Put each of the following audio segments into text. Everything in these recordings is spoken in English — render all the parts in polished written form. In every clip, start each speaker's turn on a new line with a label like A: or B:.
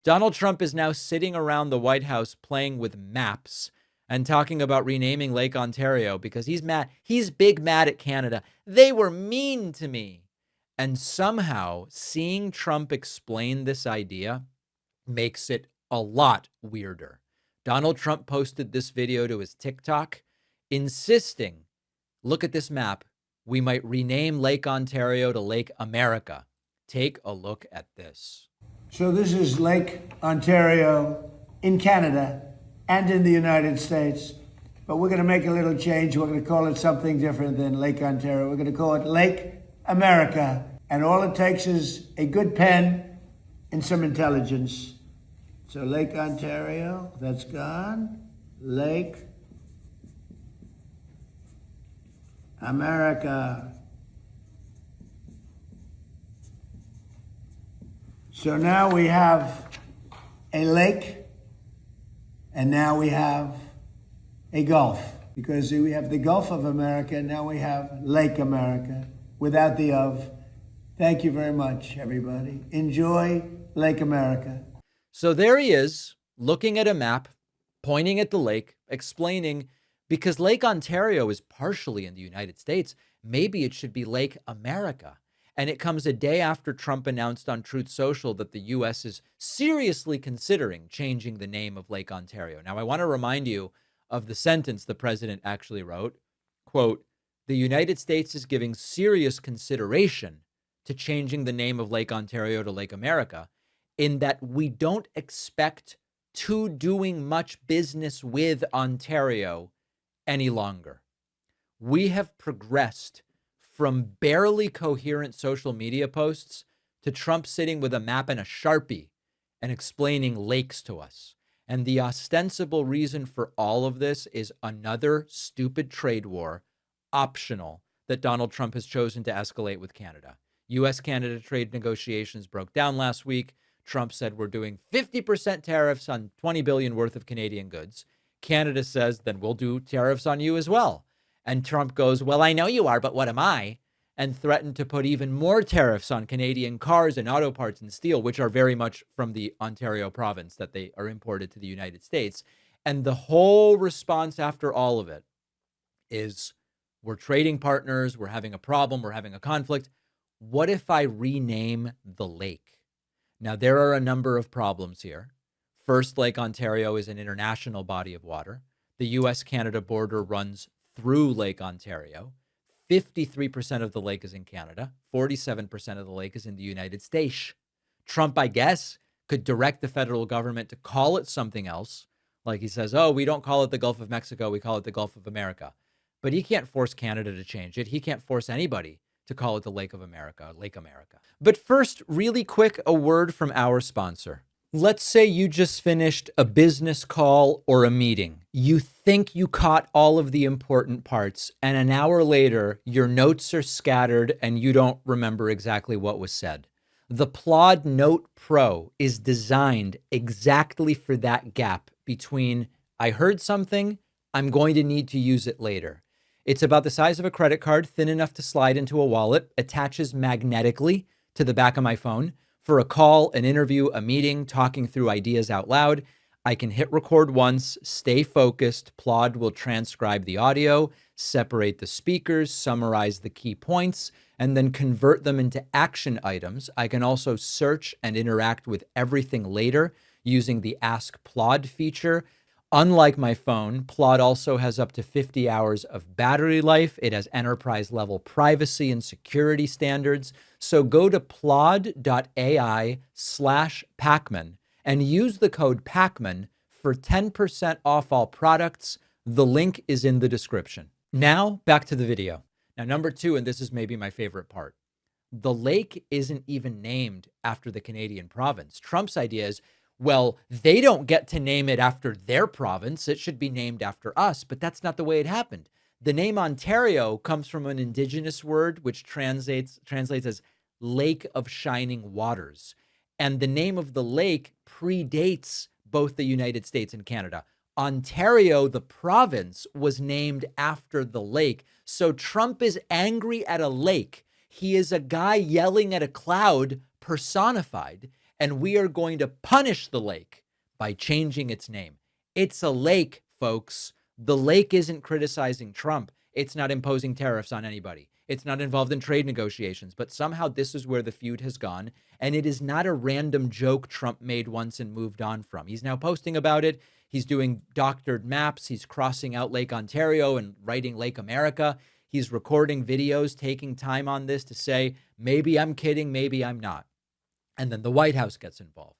A: Donald Trump is now sitting around the White House playing with maps and talking about renaming Lake Ontario because he's mad. He's big mad at Canada. They were mean to me. And somehow seeing Trump explain this idea makes it a lot weirder. Donald Trump posted this video to his TikTok insisting, look at this map. We might rename Lake Ontario to Lake America. Take a look at this.
B: So this is Lake Ontario in Canada and in the United States. But we're going to make a little change. We're going to call it something different than Lake Ontario. We're going to call it Lake America. And all it takes is a good pen and some intelligence. So Lake Ontario, that's gone. Lake America. So now we have a lake, and now we have a gulf. Because we have the Gulf of America, and now we have Lake America, without the of. Thank you very much, everybody. Enjoy Lake America.
A: So there he is, looking at a map, pointing at the lake, explaining, because Lake Ontario is partially in the United States, maybe it should be Lake America. And it comes a day after Trump announced on Truth Social that the U.S. is seriously considering changing the name of Lake Ontario. Now, I want to remind you of the sentence the president actually wrote, quote, "The United States is giving serious consideration to changing the name of Lake Ontario to Lake America, in that we don't expect to doing much business with Ontario any longer. We have progressed from barely coherent social media posts to Trump sitting with a map and a Sharpie and explaining lakes to us. And the ostensible reason for all of this is another stupid trade war, optional, that Donald Trump has chosen to escalate with Canada. U.S.-Canada trade negotiations broke down last week. Trump said we're doing 50% tariffs on $20 billion worth of Canadian goods. Canada says, then we'll do tariffs on you as well. And Trump goes, well, I know you are, but what am I? And threatened to put even more tariffs on Canadian cars and auto parts and steel, which are very much from the Ontario province that they are imported to the United States. And the whole response after all of it is, we're trading partners, we're having a problem, we're having a conflict. What if I rename the lake? Now, there are a number of problems here. First, Lake Ontario is an international body of water. The U.S.-Canada border runs through Lake Ontario. 53% of the lake is in Canada. 47% of the lake is in the United States. Trump, I guess, could direct the federal government to call it something else. Like he says, oh, we don't call it the Gulf of Mexico, we call it the Gulf of America. But he can't force Canada to change it. He can't force anybody to call it the Lake of America, Lake America. But first, really quick, a word from our sponsor. Let's say you just finished a business call or a meeting. You think you caught all of the important parts, and an hour later, your notes are scattered and you don't remember exactly what was said. The Plod Note Pro is designed exactly for that gap between, I heard something, I'm going to need to use it later. It's about the size of a credit card, thin enough to slide into a wallet, attaches magnetically to the back of my phone. For a call, an interview, a meeting, talking through ideas out loud, I can hit record once, stay focused. Plod will transcribe the audio, separate the speakers, summarize the key points, and then convert them into action items. I can also search and interact with everything later using the Ask Plod feature. Unlike my phone, Plod also has up to 50 hours of battery life. It has enterprise-level privacy and security standards. So go to plod.ai/Pakman and use the code Pakman for 10% off all products. The link is in the description. Now, back to the video. Now, number two, and this is maybe my favorite part. The lake isn't even named after the Canadian province. Trump's idea is, well, they don't get to name it after their province. It should be named after us, but that's not the way it happened. The name Ontario comes from an Indigenous word, which translates as Lake of Shining Waters. And the name of the lake predates both the United States and Canada. Ontario, the province, was named after the lake. So Trump is angry at a lake. He is a guy yelling at a cloud personified. and we are going to punish the lake by changing its name. It's a lake, folks. The lake isn't criticizing Trump. It's not imposing tariffs on anybody. It's not involved in trade negotiations, but somehow this is where the feud has gone. And it is not a random joke Trump made once and moved on from. He's now posting about it. He's doing doctored maps. He's crossing out Lake Ontario and writing Lake America. He's recording videos, taking time on this to say, maybe I'm kidding, maybe I'm not. And then the White House gets involved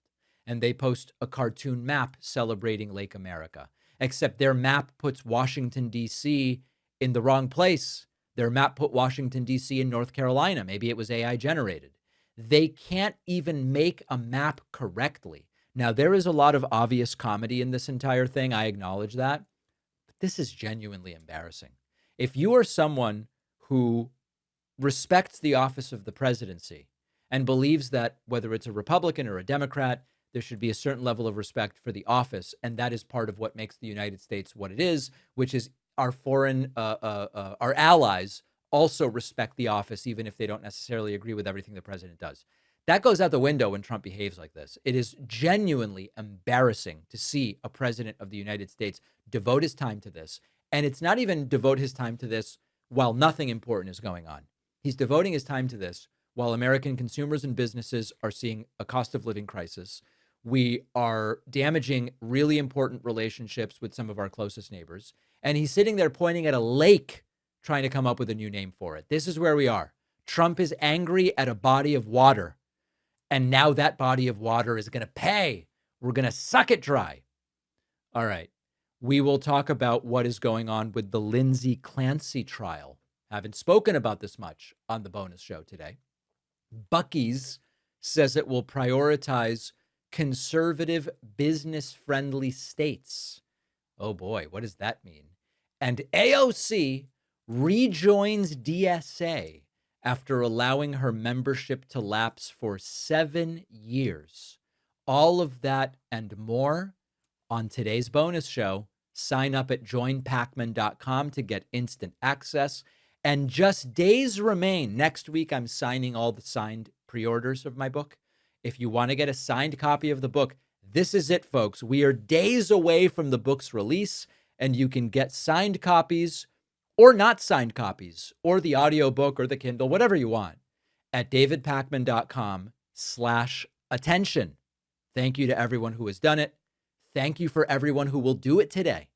A: and they post a cartoon map celebrating Lake America, except their map puts Washington, D.C. in the wrong place. Their map put Washington, D.C. in North Carolina. Maybe it was AI generated. They can't even make a map correctly. Now, there is a lot of obvious comedy in this entire thing. I acknowledge that. But this is genuinely embarrassing. If you are someone who respects the office of the presidency and believes that whether it's a Republican or a Democrat, there should be a certain level of respect for the office. And that is part of what makes the United States what it is, which is our our allies also respect the office, even if they don't necessarily agree with everything the president does. That goes out the window when Trump behaves like this. It is genuinely embarrassing to see a president of the United States devote his time to this. And it's not even devote his time to this while nothing important is going on. He's devoting his time to this while American consumers and businesses are seeing a cost of living crisis. We are damaging really important relationships with some of our closest neighbors. And he's sitting there pointing at a lake, trying to come up with a new name for it. This is where we are. Trump is angry at a body of water. And now that body of water is going to pay. We're going to suck it dry. All right. We will talk about what is going on with the Lindsay Clancy trial. Haven't spoken about this much on the bonus show today. Buc-ee's says it will prioritize conservative, business-friendly states. Oh boy, what does that mean? And AOC rejoins DSA after allowing her membership to lapse for 7 years. All of that and more on today's bonus show. Sign up at joinpakman.com to get instant access. And just days remain. Next week, I'm signing all the signed pre-orders of my book. If you want to get a signed copy of the book, this is it, folks. We are days away from the book's release, and you can get signed copies or not signed copies, or the audiobook or the Kindle, whatever you want, at davidpakman.com/attention. Thank you to everyone who has done it. Thank you for everyone who will do it today.